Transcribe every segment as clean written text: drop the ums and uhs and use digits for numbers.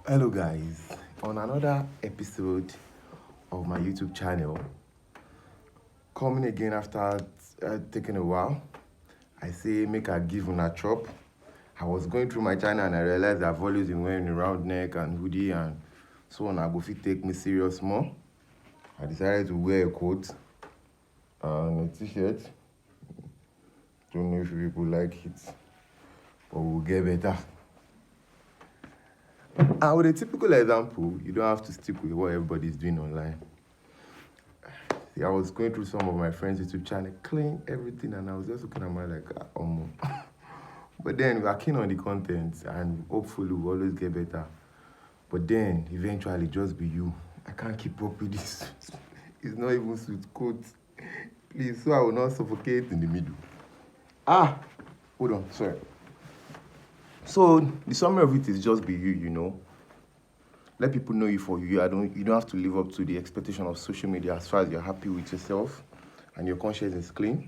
Hello, guys. On another episode of my YouTube channel, coming again after taking a while, I say make I give una chop. I was going through my channel and I realized I've always been wearing a round neck and hoodie and so on. I go fit take me serious more. I decided to wear a coat and a t-shirt. Don't know if you people like it, but we'll get better. And with a typical example, you don't have to stick with what everybody's doing online. See, I was going through some of my friends' YouTube channel, clean everything, and I was just looking at my like, But then we are keen on the content, and hopefully we'll always get better. But then eventually, just be you. I can't keep up with this. It's not even suit coat. Please, so I will not suffocate in the middle. Hold on, sorry. So the summary of it is just be you. Let people know you for you. You don't have to live up to the expectation of social media as far as you're happy with yourself and your conscience is clean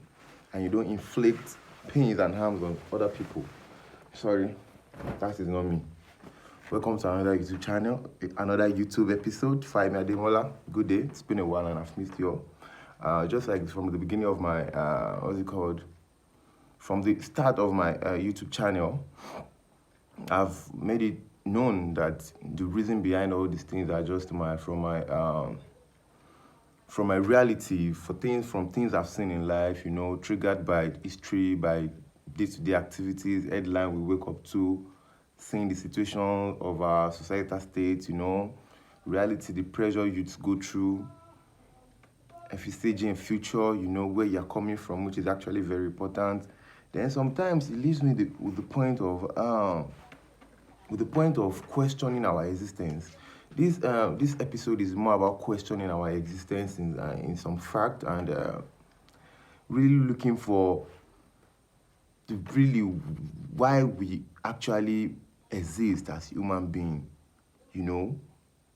and you don't inflict pains and harms on other people. Sorry, that is not me. Welcome to another YouTube channel, another YouTube episode. Faimi Ademola. Good day. It's been a while and I've missed you all. Just like from the beginning of my, From the start of my YouTube channel, I've made it known that the reason behind all these things are just from my reality, from things I've seen in life, triggered by history, by day-to-day activities, headline we wake up to, seeing the situation of our societal state, reality, the pressure youth go through, envisaging future, where you're coming from, which is actually very important. Then sometimes it leaves me with the point of questioning our existence. This episode is more about questioning our existence in some fact and really looking for why we actually exist as human beings.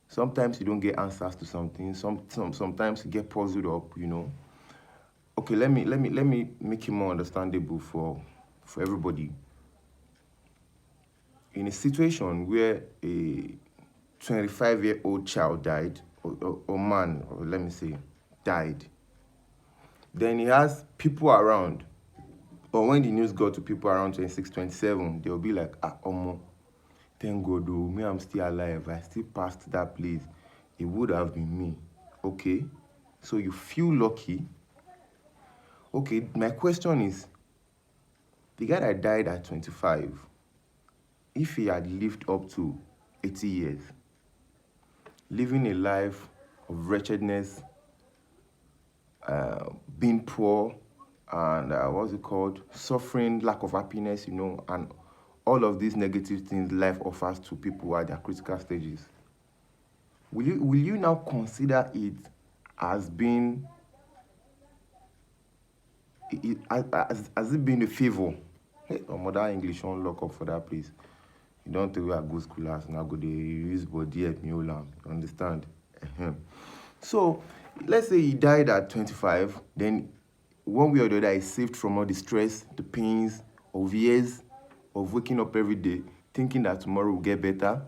Sometimes you don't get answers to something. Sometimes you get puzzled up. Okay, let me make it more understandable for everybody. In a situation where a 25-year-old child died, or man, or let me say, died, then he has people around, or when the news got to people around 26, 27, they'll be like, thank God, oh, me, I'm still alive. I still passed that place. It would have been me. Okay, so you feel lucky. Okay, my question is, the guy that died at 25, if he had lived up to 80 years, living a life of wretchedness, being poor, and suffering, lack of happiness, and all of these negative things life offers to people at their critical stages, will you now consider it as being as it being a favor? Hey, mother English won't lock up for that place. You don't think we are good schoolers now go they use body at me you understand? So let's say he died at 25, then one way or the other he saved from all the stress, the pains of years of waking up every day thinking that tomorrow will get better.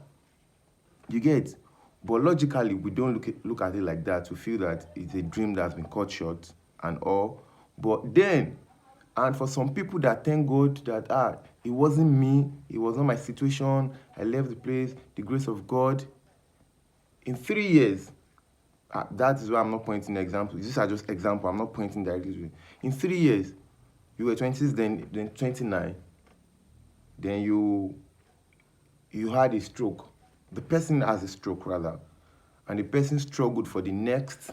You get? But logically, we don't look at it like that. We feel that it's a dream that's been cut short and all. But then, and for some people that thank God that, it wasn't me, it was not my situation, I left the place, the grace of God. In 3 years, that is why I'm not pointing examples. These are just examples. I'm not pointing directly to it. In 3 years, you were 20s, then 29, then you had a stroke. The person has a stroke, rather, and the person struggled for the next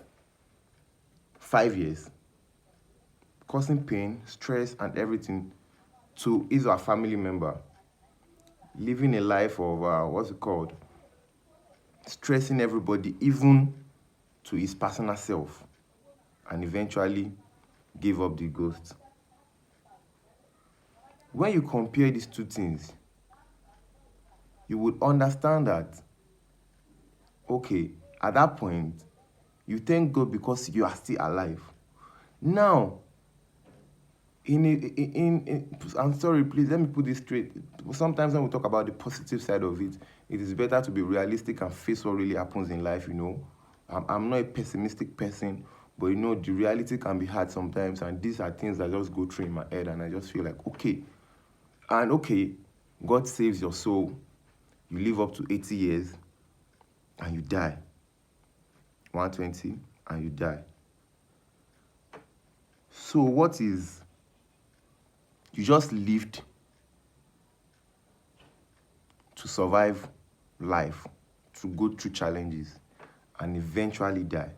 5 years, causing pain, stress, and everything to his or her family member, living a life of, stressing everybody, even to his personal self, and eventually gave up the ghost. When you compare these two things, you would understand that, okay, at that point, you thank God because you are still alive. Now, I'm sorry, please let me put this straight. Sometimes when we talk about the positive side of it, it is better to be realistic and face what really happens in life. I'm not a pessimistic person, but the reality can be hard sometimes, and these are things that just go through in my head, and I just feel like okay, God saves your soul, you live up to 80 years, and you die. 120, and you die. So what is you just lived to survive life, to go through challenges, and eventually die.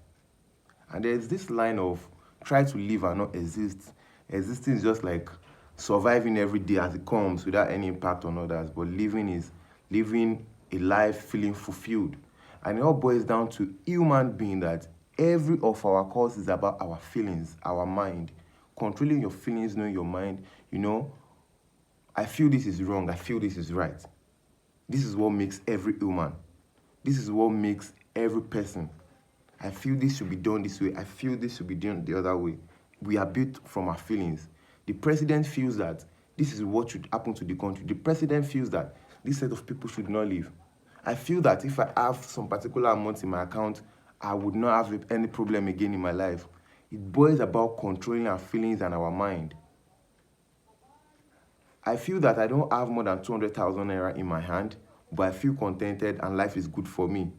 And there's this line of try to live and not exist. Existing is just like surviving every day as it comes without any impact on others, but living is living a life feeling fulfilled. And it all boils down to human being, that every of our course is about our feelings, our mind. Controlling your feelings, knowing your mind, I feel this is wrong, I feel this is right. This is what makes every human. This is what makes every person. I feel this should be done this way. I feel this should be done the other way. We are built from our feelings. The president feels that this is what should happen to the country. The president feels that this set of people should not live. I feel that if I have some particular amount in my account, I would not have any problem again in my life. It boils about controlling our feelings and our mind. I feel that I don't have more than 200,000 naira in my hand, but I feel contented and life is good for me.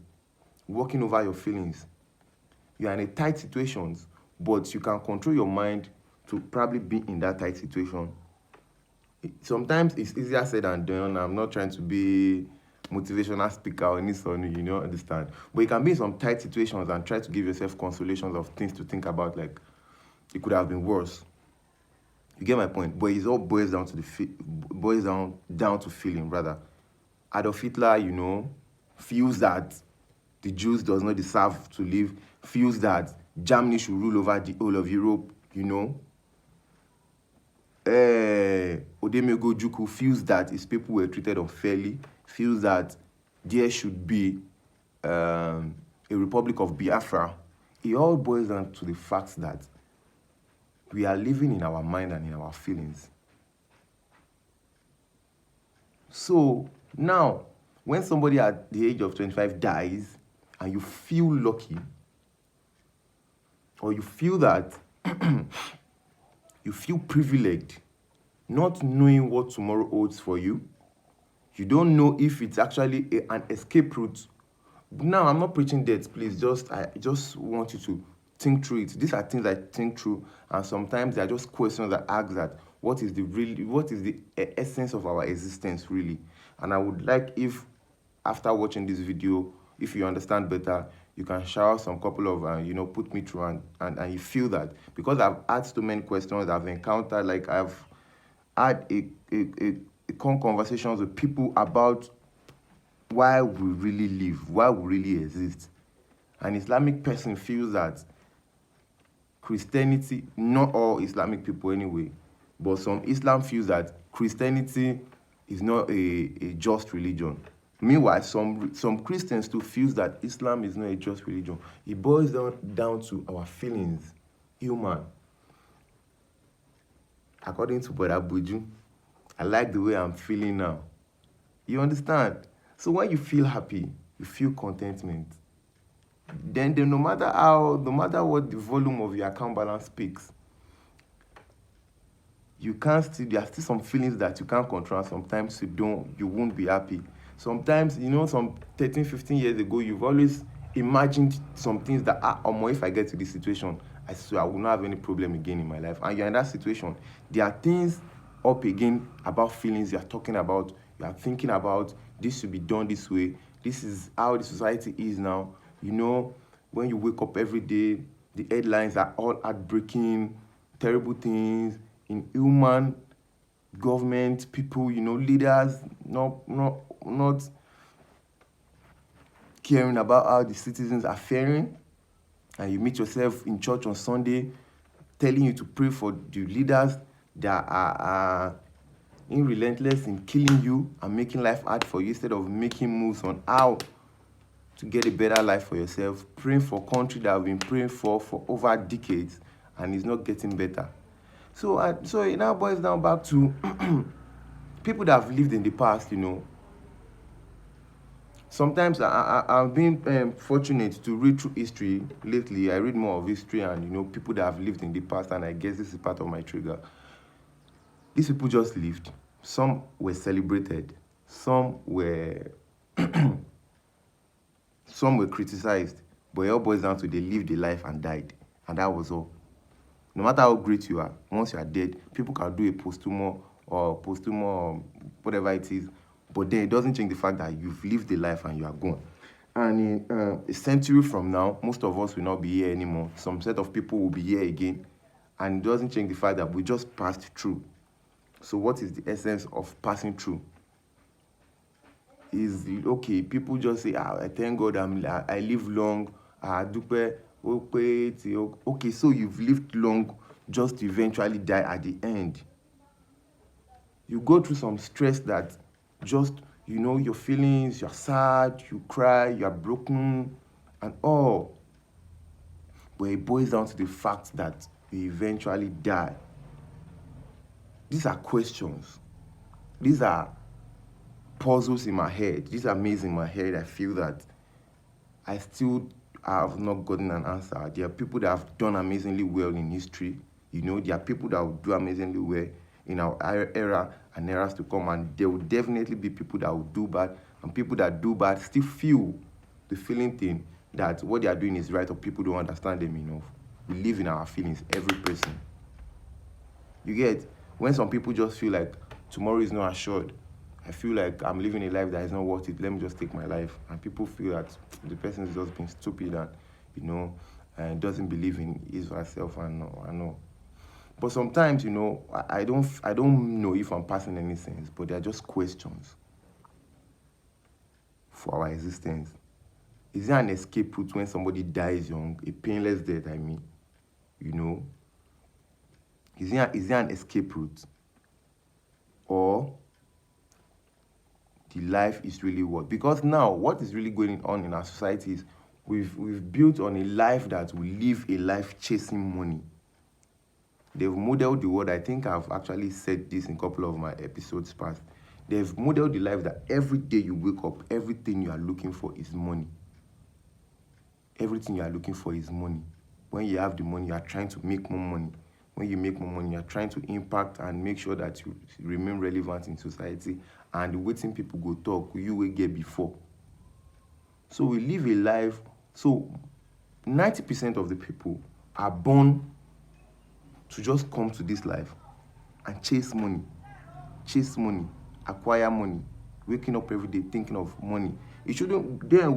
Working over your feelings. You are in a tight situation, but you can control your mind to probably be in that tight situation. Sometimes it's easier said than done. I'm not trying to be motivational speaker or anything, understand. But you can be in some tight situations and try to give yourself consolations of things to think about, like it could have been worse. You get my point? But it all boils down to down to feeling, rather. Adolf Hitler, feels that the Jews does not deserve to live, feels that Germany should rule over the whole of Europe, Odemego Ojukwu feels that his people were treated unfairly, feels that there should be a Republic of Biafra. It all boils down to the fact that we are living in our mind and in our feelings. So now, when somebody at the age of 25 dies and you feel lucky, or you feel that you feel privileged, not knowing what tomorrow holds for you, you don't know if it's actually an escape route. Now, I'm not preaching death, please. I just want you to think through it. These are things I think through, and sometimes they are just questions I ask, that what is the essence of our existence really? And I would like, if after watching this video, if you understand better, you can shower some couple of put me through, and you feel that, because I've asked too many questions, I've encountered, like I've had a conversations with people about why we really live, why we really exist. An Islamic person feels that Christianity, not all Islamic people anyway, but some Islam feels that Christianity is not a just religion. Meanwhile, some Christians too feel that Islam is not a just religion. It boils down to our feelings, human. According to Brother Buju, I like the way I'm feeling now. You understand? So when you feel happy, you feel contentment. Then no matter what the volume of your account balance speaks, there are still some feelings that you can't control. Sometimes you won't be happy. Sometimes, some 13, 15 years ago, you've always imagined some things that, if I get to this situation, I swear I will not have any problem again in my life. And you're in that situation. There are things up again about feelings you're talking about. You are thinking about, this should be done this way. This is how the society is now. When you wake up every day, the headlines are all heartbreaking, terrible things in human government, people, leaders not caring about how the citizens are faring. And you meet yourself in church on Sunday telling you to pray for the leaders that are relentless in killing you and making life hard for you, instead of making moves on how to get a better life for yourself, praying for country that I've been praying for over decades and is not getting better. So it now boils down back to people that have lived in the past, Sometimes I've been fortunate to read through history lately. I read more of history and, people that have lived in the past, and I guess this is part of my trigger. These people just lived. Some were celebrated. Some were some were criticized. But it all boils down to they lived a life and died. And that was all. No matter how great you are, once you are dead, people can do a posthumous or whatever it is. But then it doesn't change the fact that you've lived a life and you are gone. And in a century from now, most of us will not be here anymore. Some set of people will be here again. And it doesn't change the fact that we just passed through. So what is the essence of passing through? Is it okay? People just say, I thank God I live long. Okay, so you've lived long just to eventually die at the end. You go through some stress that just, your feelings, you're sad, you cry, you're broken, and all. But it boils down to the fact that you eventually die. These are questions. These are puzzles in my head. These are mazes in my head. I feel that I still have not gotten an answer. There are people that have done amazingly well in history. There are people that will do amazingly well in our era and eras to come. And there will definitely be people that will do bad. And people that do bad still feel the feeling thing that what they are doing is right, or people don't understand them enough. We live in our feelings, every person. You get, when some people just feel like tomorrow is not assured, I feel like I'm living a life that is not worth it. Let me just take my life. And people feel that the person is just being stupid and, and doesn't believe in his or herself. I know. But sometimes, I don't know if I'm passing any sense, but they're just questions for our existence. Is there an escape route when somebody dies young? A painless death, I mean. Is there an escape route? Or the life is really what? Because now, what is really going on in our society is we've built on a life that we live a life chasing money. They've modeled the world. I think I've actually said this in a couple of my episodes past. They've modeled the life that every day you wake up, everything you are looking for is money. Everything you are looking for is money. When you have the money, you are trying to make more money. When you make more money, you are trying to impact and make sure that you remain relevant in society. And the waiting people go talk, you will get before. So we live a life. So 90% of the people are born to just come to this life and chase money, acquire money, waking up every day thinking of money. It shouldn't. Then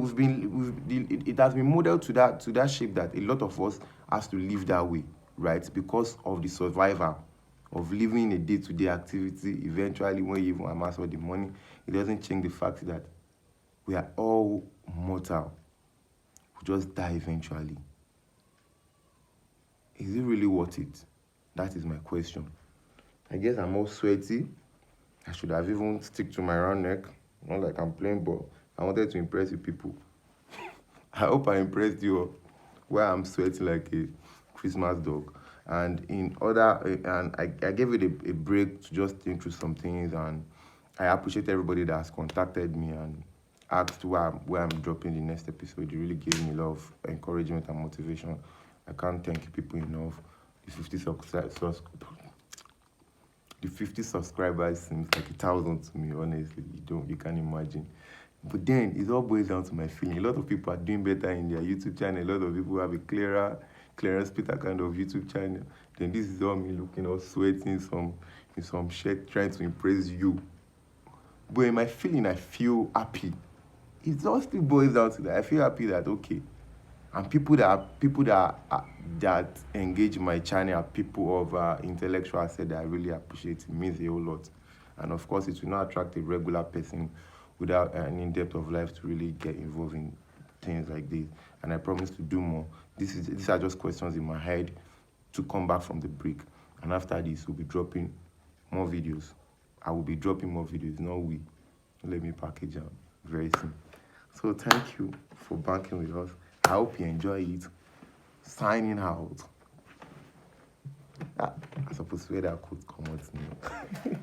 it has been modeled to that shape that a lot of us has to live that way, right? Because of the survival of living a day-to-day activity. Eventually, when you even amass all the money, it doesn't change the fact that we are all mortal. We just die eventually. Is it really worth it? That is my question. I guess I'm all sweaty. I should have even stick to my round neck. Not like I'm playing ball. I wanted to impress you people. I hope I impressed you all. Where I'm sweating like a Christmas dog. And I gave it a break to just think through some things, and I appreciate everybody that has contacted me and asked where I'm dropping the next episode. It really gave me a lot of encouragement and motivation. I can't thank people enough. The 50 subscribers seems like 1,000 to me, honestly. You can't imagine. But then it all boils down to my feeling. A lot of people are doing better in their YouTube channel. A lot of people have a Clarence Peter kind of YouTube channel. Then this is all me looking all sweating in some shirt trying to impress you. But in my feeling, I feel happy. It all still boils down to that. I feel happy that okay. And people that engage my channel are people of intellectual asset that I really appreciate. It means a whole lot. And of course, it will not attract a regular person without an in-depth of life to really get involved in things like this. And I promise to do more. These are just questions in my head to come back from the break. And after this, we'll be dropping more videos. I will be dropping more videos, not we. Let me package them very soon. So thank you for banking with us. I hope you enjoy it. Signing out. I suppose wear that coat come out now.